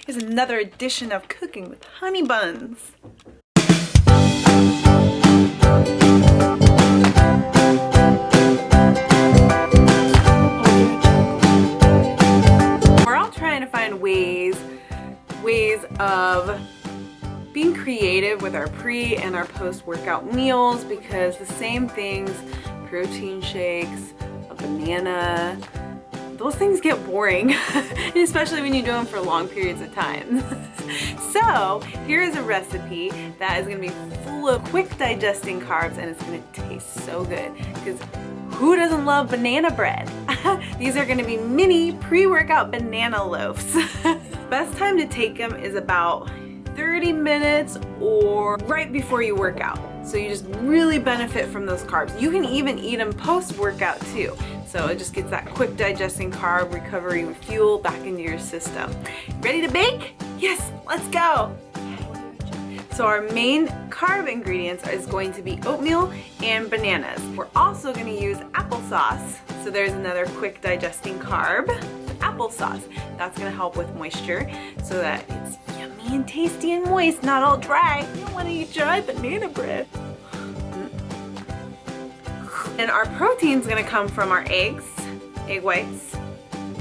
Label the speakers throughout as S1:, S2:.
S1: Here's another edition of Cooking with Honey Buns. We're all trying to find ways of being creative with our pre and our post-workout meals, because the same things, protein shakes, a banana, those things get boring, especially when you do them for long periods of time. So here is a recipe that is going to be full of quick digesting carbs, and it's going to taste so good, because who doesn't love banana bread? These are going to be mini pre-workout banana loaves. Best time to take them is about 30 minutes or right before you work out. So you just really benefit from those carbs. You can even eat them post-workout too. So it just gets that quick digesting carb recovery fuel back into your system. Ready to bake? Yes, let's go. So our main carb ingredients is going to be oatmeal and bananas. We're also going to use applesauce. So there's another quick digesting carb. Applesauce. That's going to help with moisture so that it's yummy and tasty and moist, not all dry. You don't want to eat dry banana bread. And our protein is going to come from our eggs, egg whites.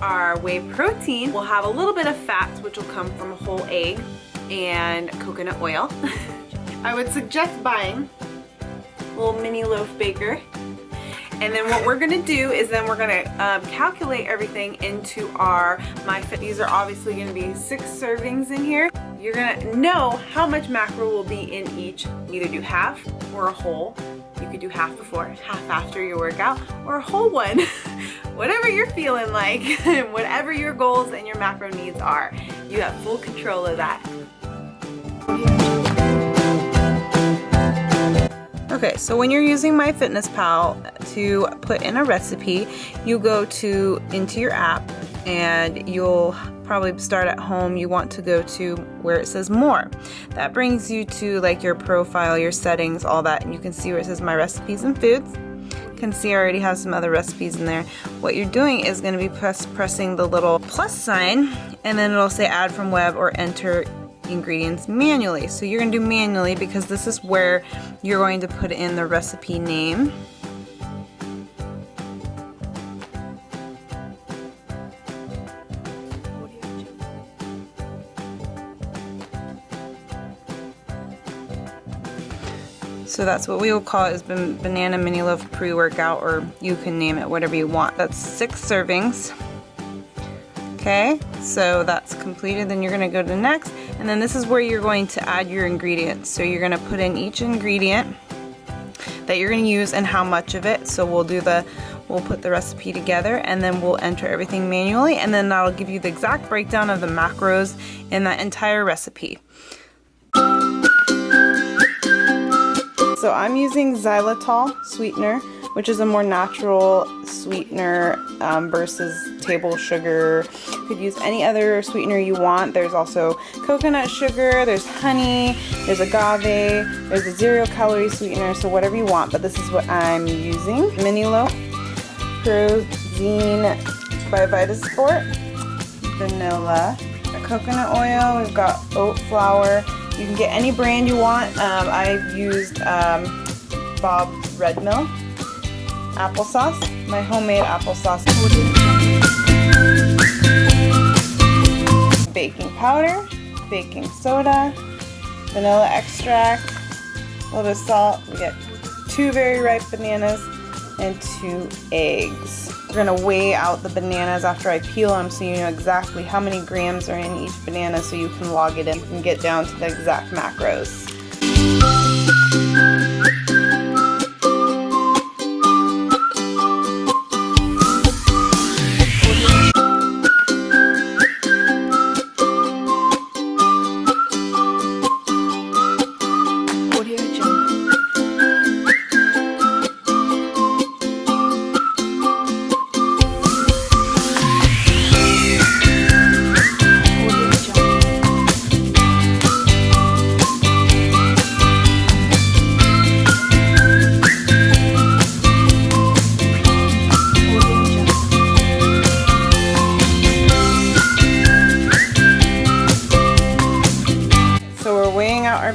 S1: Our whey protein will have a little bit of fats, which will come from a whole egg and coconut oil. I would suggest buying a little mini loaf baker. And then what we're gonna do is then we're gonna calculate everything into our MyFit. These are obviously gonna be 6 servings in here. You're gonna know how much macro will be in each. Either do half or a whole. You could do half before, half after your workout, or a whole one. Whatever you're feeling like, whatever your goals and your macro needs are, you have full control of that. Okay, so when you're using MyFitnessPal to put in a recipe, you go into your app, and you'll probably start at home. You want to go to where it says more. That brings you to like your profile, your settings, all that, and you can see where it says my recipes and foods. You can see I already have some other recipes in there. What you're doing is going to be pressing the little plus sign, and then it'll say add from web or enter ingredients manually. So you're going to do manually because this is where you're going to put in the recipe name. So that's what we will call it, is banana mini loaf pre-workout, or you can name it whatever you want. That's 6 servings. Okay, so that's completed. Then you're going to go to next, and then this is where you're going to add your ingredients. So you're going to put in each ingredient that you're going to use and how much of it. So we'll put the recipe together, and then we'll enter everything manually, and then that'll give you the exact breakdown of the macros in that entire recipe. So I'm using xylitol sweetener, which is a more natural sweetener versus table sugar. You could use any other sweetener you want. There's also coconut sugar, there's honey, there's agave, there's a 0-calorie sweetener, so whatever you want, but this is what I'm using. Mini loaf, Prozine by Vitasport, vanilla, coconut oil, we've got oat flour. You can get any brand you want. I've used Bob's Red Mill. Applesauce, my homemade applesauce. Baking powder, baking soda, vanilla extract, a little bit of salt. We get 2 very ripe bananas and 2 eggs. We're gonna weigh out the bananas after I peel them, so you know exactly how many grams are in each banana, so you can log it in and get down to the exact macros.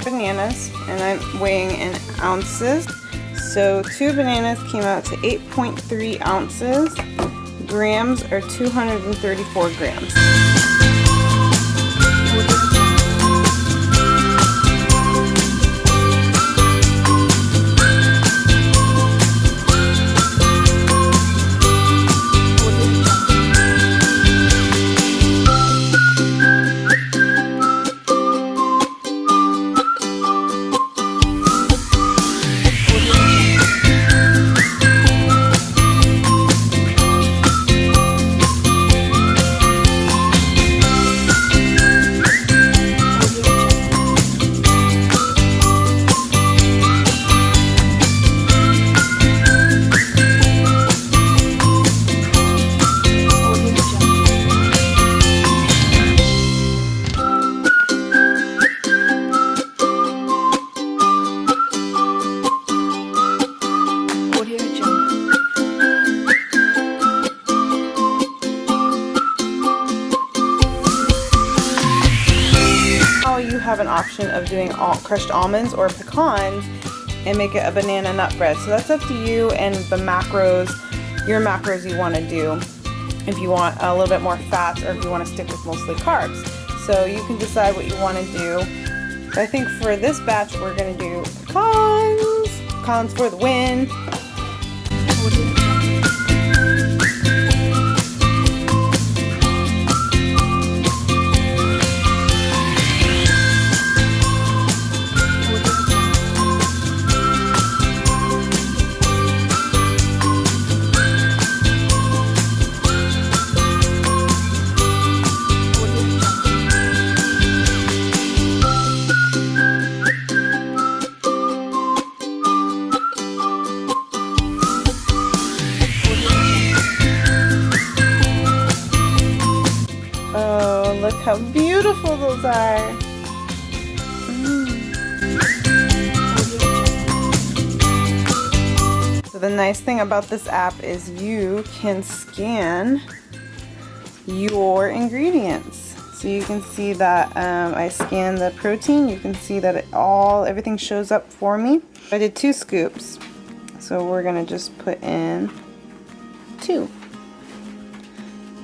S1: bananas, and I'm weighing in ounces. So 2 bananas came out to 8.3 ounces. Grams are 234 grams. Have an option of doing crushed almonds or pecans and make it a banana nut bread. So that's up to you and the macros, your macros you want to do. If you want a little bit more fats or if you want to stick with mostly carbs. So you can decide what you want to do. So I think for this batch we're going to do pecans. Pecans for the win. Look how beautiful those are. So the nice thing about this app is you can scan your ingredients. So you can see that I scanned the protein. You can see that everything shows up for me. I did 2 scoops. So we're gonna just put in 2.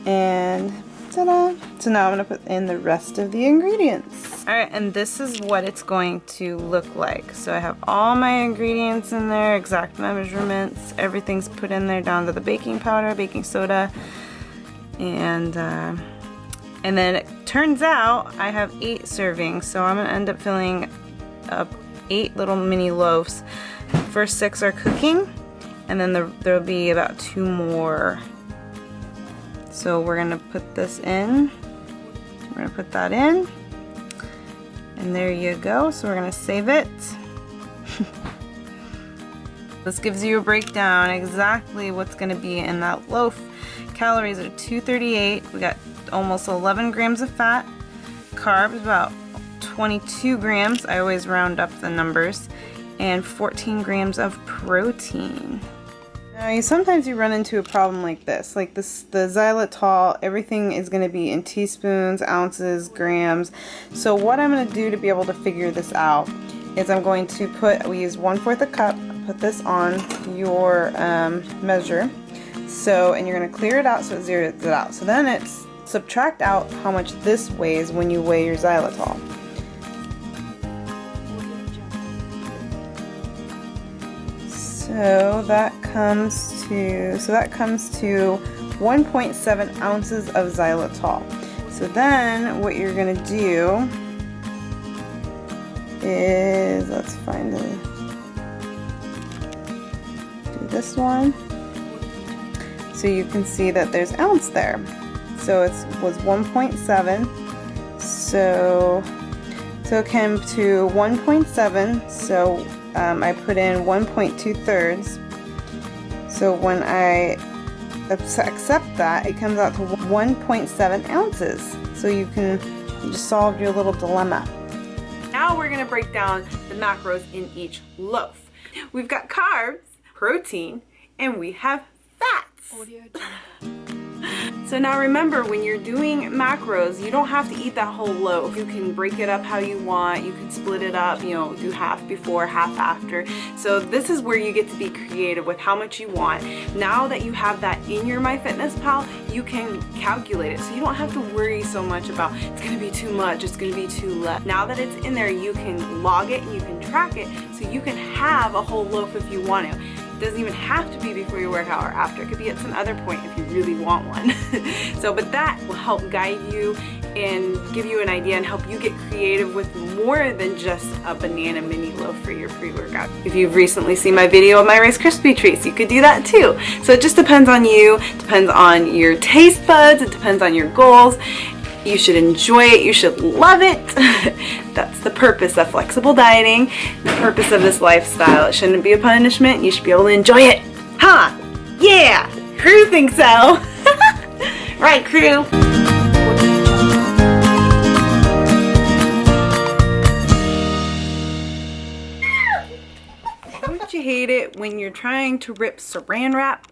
S1: And ta-da! So now I'm going to put in the rest of the ingredients. Alright, and this is what it's going to look like. So I have all my ingredients in there, exact measurements, everything's put in there down to the baking powder, baking soda, and then it turns out I have 8 servings, so I'm going to end up filling up 8 little mini loaves. First 6 are cooking, and then there'll be about 2 more. So we're going to put this in. We're going to put that in. And there you go. So we're going to save it. This gives you a breakdown exactly what's going to be in that loaf. Calories are 238. We got almost 11 grams of fat. Carbs about 22 grams. I always round up the numbers. And 14 grams of protein. Now, sometimes you run into a problem like this. Like this, the xylitol, everything is going to be in teaspoons, ounces, grams. So what I'm going to do to be able to figure this out is I'm going to we use 1/4 a cup, put this on your measure. So, and you're going to clear it out so it zeroes it out. So then it's subtract out how much this weighs when you weigh your xylitol. So that comes to 1.7 ounces of xylitol. So then what you're going to do is, let's find do this one. So you can see that there's ounce there. So it was 1.7. So it came to 1.7. So I put in 1.2 thirds. So when I accept that, it comes out to 1.7 ounces. So you just solved your little dilemma. Now we're going to break down the macros in each loaf. We've got carbs, protein, and we have fats. So So now remember, when you're doing macros, you don't have to eat that whole loaf. You can break it up how you want. You can split it up, you know, do half before, half after. So this is where you get to be creative with how much you want. Now that you have that in your MyFitnessPal, you can calculate it. So you don't have to worry so much about it's gonna be too much, it's gonna be too less. Now that it's in there, you can log it and you can track it, so you can have a whole loaf if you want to. It doesn't even have to be before your workout or after. It could be at some other point if you really want one. But that will help guide you and give you an idea and help you get creative with more than just a banana mini loaf for your pre-workout. If you've recently seen my video of my Rice Krispie treats, you could do that too. So it just depends on you, depends on your taste buds, it depends on your goals. You should enjoy it, you should love it. That's the purpose of flexible dieting, the purpose of this lifestyle. It shouldn't be a punishment, you should be able to enjoy it. Huh? Yeah! Crew thinks so. Right, crew? Don't you hate it when you're trying to rip saran wrap